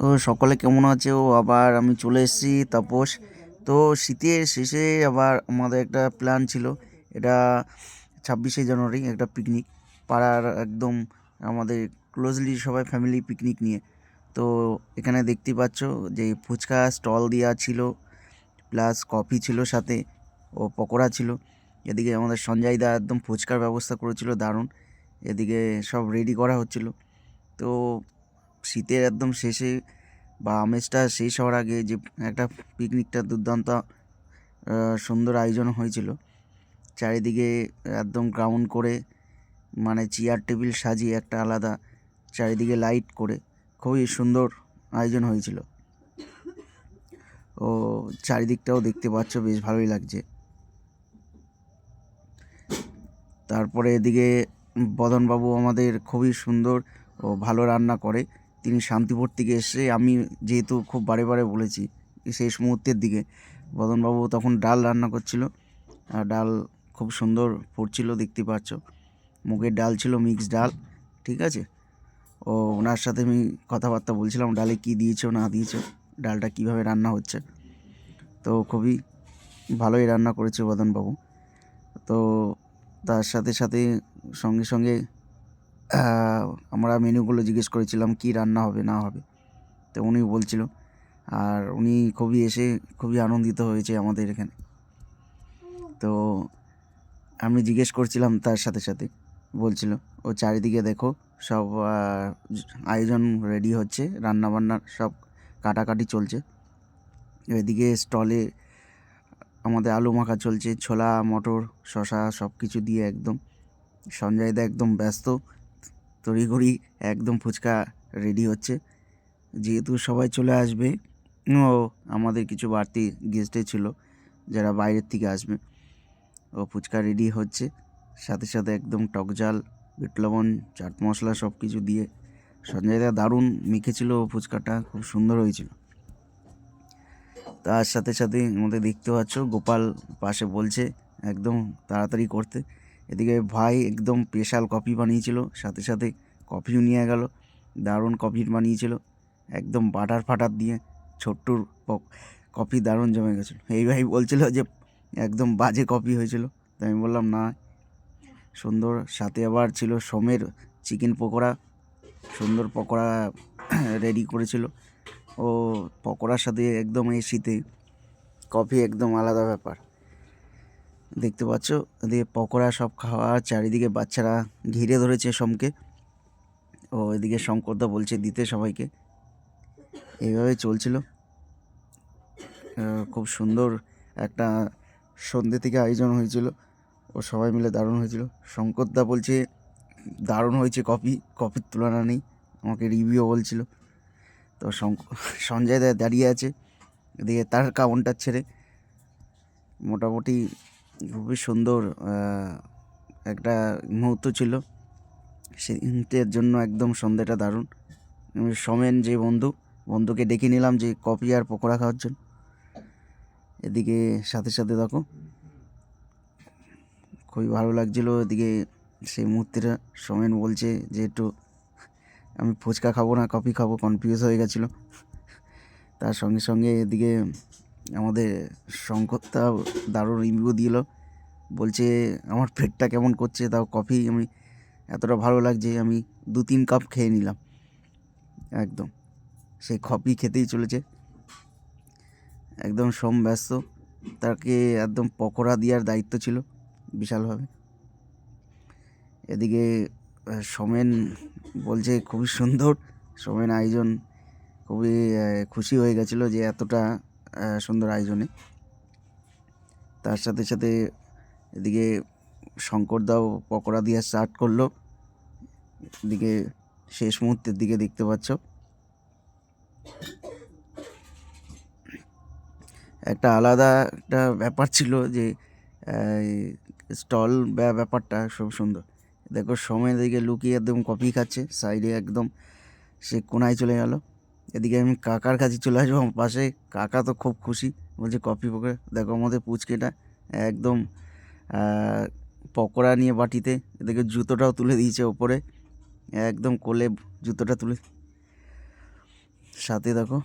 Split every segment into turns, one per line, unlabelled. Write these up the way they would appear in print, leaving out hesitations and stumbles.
ও সকলে কেমন আছে? আবার আমি চলে এসেছি তাপস। তো শীতের শেষে আবার আমাদের একটা প্ল্যান ছিল। এটা 26শে জানুয়ারি একটা পিকনিক, পাড়ার একদম আমাদের ক্লোজলি সবাই ফ্যামিলি পিকনিক নিয়ে। তো এখানে দেখতে পাচ্ছ যে ফুচকা স্টল দেওয়া ছিল, প্লাস কফি ছিল সাথে, ও পকোড়া ছিল। এদিকে আমাদের সঞ্জয় দা একদম ফুচকার ব্যবস্থা করেছিল দারুণ। এদিকে সব রেডি করা হচ্ছিল। তো শীতের একদম শেষে বা আমেজটা শেষ হওয়ার আগে যে একটা পিকনিকটা দুর্দান্ত সুন্দর আয়োজন হয়েছিল। চারিদিকে একদম গ্রাউন্ড করে, মানে চেয়ার টেবিল সাজিয়ে একটা আলাদা, চারিদিকে লাইট করে খুবই সুন্দর আয়োজন হয়েছিল। ও চারিদিকটাও দেখতে পাচ্ছ, বেশ ভালোই লাগছে। তারপরে এদিকে বদনবাবু আমাদের খুবই সুন্দর ও ভালো রান্না করে। তিনি শান্তিপুর থেকে এসে, আমি যেহেতু খুব বারে বারে বলেছি, শেষ মুহূর্তের দিকে বদনবাবু তখন ডাল রান্না করছিল, আর ডাল খুব সুন্দর ফুটছিল দেখতে পাচ্ছ। মুগের ডাল ছিল, মিক্স ডাল, ঠিক আছে। ও ওনার সাথে আমি কথাবার্তা বলছিলাম, ডালে কি দিয়েছো না দিয়েছো, ডালটা কিভাবে রান্না হচ্ছে। তো খুবই ভালোই রান্না করেছে বদনবাবু। তো তার সাথে সাথে সঙ্গে সঙ্গে আমরা মেনুগুলো জিজ্ঞেস করেছিলাম কি রান্না হবে না হবে, তো উনি বলছিল। আর উনি খুবই আনন্দিত হয়েছে আমাদের এখানে। তো আমি জিজ্ঞেস করছিলাম, তার সাথে সাথে বলছিল, ও চারিদিকে দেখো সব আয়োজন রেডি হচ্ছে, রান্নাবান্নার সব কাটাকাটি চলছে। এদিকে স্টলে আমাদের আলু মাখা চলছে, ছোলা মটর শশা সব কিছু দিয়ে একদম। সঞ্জয়দা একদম ব্যস্ত, তড়িঘড়ি একদম ফুচকা রেডি হচ্ছে, যেহেতু সবাই চলে আসবে। ও আমাদের কিছু বাড়তি গেস্টে ছিল যারা বাইরের থেকে আসবে। ও ফুচকা রেডি হচ্ছে, সাথে সাথে একদম টক ঝাল, বিট লবণ, চাট মশলা সব কিছু দিয়ে সঞ্জয়দা দারুণ মেখেছিল। ফুচকাটা খুব সুন্দর হয়েছিল। তার সাথে সাথে আমাদের দেখতে পাচ্ছ গোপাল পাশে বলছে একদম তাড়াতাড়ি করতে। এদিকে ভাই একদম স্পেশাল কফি বানিয়েছিল, সাথে সাথে কফিও নিয়ে গেল। দারুণ কফি বানিয়েছিল, একদম বাটার ফাটার দিয়ে ছোট্টুর কফি দারুণ জমে গেছিলো। এই ভাই বলছিল যে একদম বাজে কফি হয়েছিল, তাই আমি বললাম না, সুন্দর। সাথে আবার ছিল সোমের চিকেন পকোড়া, সুন্দর পকোড়া রেডি করেছিল। ও পকোড়ার সাথে একদম এই শীতে কফি একদম আলাদা ব্যাপার, দেখতে পাচ্ছ। এদিকে পকোড়া সব খাওয়া, চারিদিকে বাচ্চারা ঘিরে ধরেছে সোমকে। ও এদিকে শঙ্করদা বলছে দিতে সবাইকে। এইভাবে চলছিল। খুব সুন্দর একটা সন্ধ্যে থেকে আয়োজন হয়েছিল, ও সবাই মিলে দারুণ হয়েছিল। শঙ্করদা বলছে দারুণ হয়েছে, কফির তুলনা নেই, আমাকে রিভিউ বলছিল। তো সঞ্জয় দা দাঁড়িয়ে আছে এদিকে তার কাউন্টার ছেড়ে। মোটামুটি খুবই সুন্দর একটা মুহূর্ত ছিল সেদিনটার জন্য, একদম সন্ধ্যাটা দারুণ। সোমেন যে বন্ধুকে ডেকে নিলাম যে কফি আর পকোড়া খাওয়ার জন্য। এদিকে সাথে সাথে দেখো খুবই ভালো লাগছিলো। এদিকে সেই মুহূর্তেটা সোমেন বলছে যে একটু আমি ফুচকা খাবো না কফি খাবো, কনফিউজ হয়ে গেছিলো। তার সঙ্গে সঙ্গে এদিকে আমাদের শঙ্করটা দারুণ রিভিউ দিল, বলছে আমার পেটটা কেমন করছে, তাও কফি আমি এতটা ভালো লাগছে, আমি 2-3 কাপ খেয়ে নিলাম একদম। সেই কফি খেতেই চলেছে একদম। সোম ব্যস্ত, তাকে একদম পকোড়া দেওয়ার দায়িত্ব ছিল বিশালভাবে। এদিকে সোমেন বলছে খুবই সুন্দর, সোমেন আয়োজন খুবই খুশি হয়ে গেছিলো যে এতটা সুন্দর আয়োজনে। তার সাথে সাথে এদিকে শঙ্করদাও পকোড়া দিয়ে স্টার্ট করলো। এদিকে শেষ মুহূর্তের দিকে দেখতে পাচ্ছ একটা আলাদা একটা ব্যাপার ছিল যে স্টল ব্যাপারটা খুব সুন্দর। দেখো সময় দিকে লুকিয়ে একদম কফি খাচ্ছে সাইডে, একদম সে কোনায় চলে গেল। এদিকে আমি কাকার কাছে চলে আসবো আমার পাশে, কাকা তো খুব খুশি, বলছে কফি পকোড়া। দেখো আমাদের পুচকেটা একদম পকোড়া নিয়ে বাটিতে, এদিকে জুতোটাও তুলে দিয়েছে ওপরে, একদম কোলে জুতোটা তুলে। সাথে দেখো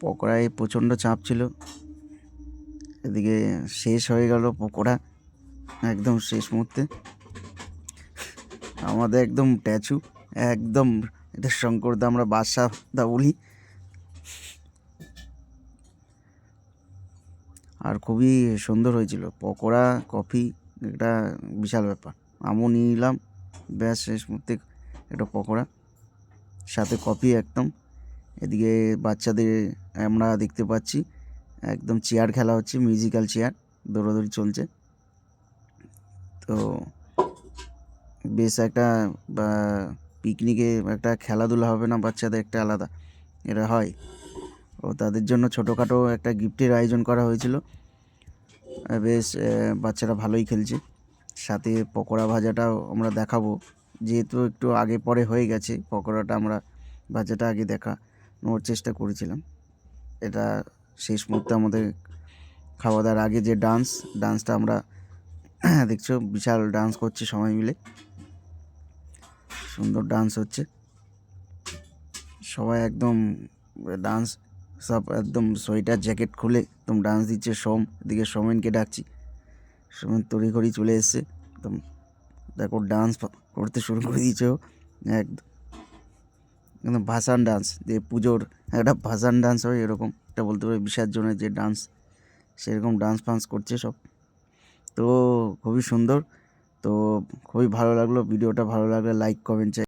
পকোড়ায় প্রচণ্ড চাপ ছিল, এদিকে শেষ হয়ে গেল পকোড়া একদম শেষ মুহূর্তে। আমাদের একদম ট্যাচু, একদম এটা শঙ্করদা, আমরা বাদশাহ দা বলি। আর খুবই সুন্দর হয়েছিল পকোড়া, কফি, এটা বিশাল ব্যাপার। আমও নিয়ে নিলাম, ব্যাস শেষ মুহূর্তে একটা পকোড়া সাথে কফি একদম। এদিকে বাচ্চাদের আমরা দেখতে পাচ্ছি একদম চেয়ার খেলা হচ্ছে, মিউজিক্যাল চেয়ার, দৌড়াদৌড়ি চলছে। তো বেশ একটা পিকনিকে একটা খেলাধুলা হবে না বাচ্চাদের, একটা আলাদা এটা হয়। ও তাদের জন্য ছোটোখাটো একটা গিফটের আয়োজন করা হয়েছিল। বেশ বাচ্চারা ভালোই খেলছে। সাথে পকোড়া ভাজাটাও আমরা দেখাবো, যেহেতু একটু আগে পরে হয়ে গেছে পকোড়াটা, আমরা ভাজাটা আগে দেখানোর চেষ্টা করেছিলাম। এটা শেষ মুহূর্তে আমাদের খাওয়া দাওয়ার আগে যে ডান্সটা আমরা দেখছো, বিশাল ডান্স করছে সবাই মিলে, সুন্দর ডান্স হচ্ছে। সবাই একদম ডান্স, সব একদম সোয়েটার জ্যাকেট খুলে একদম ডান্স দিচ্ছে। এদিকে সোমেনকে ডাকছি, সোমেন তড়িঘড়ি চলে এসছে, একদম দেখো ডান্স করতে শুরু করে দিয়েছে ও। একদম ভাসান ডান্স, যে পুজোর একটা ভাসান ডান্স হয় এরকম, এটা বলতে পারি বিসর্জনের যে ডান্স, সেরকম ডান্স ফান্স করছে সব। তো খুবই সুন্দর, তো খুবই ভালো লাগলো ভিডিওটা। ভালো লাগলে লাইক কমেন্ট চাই।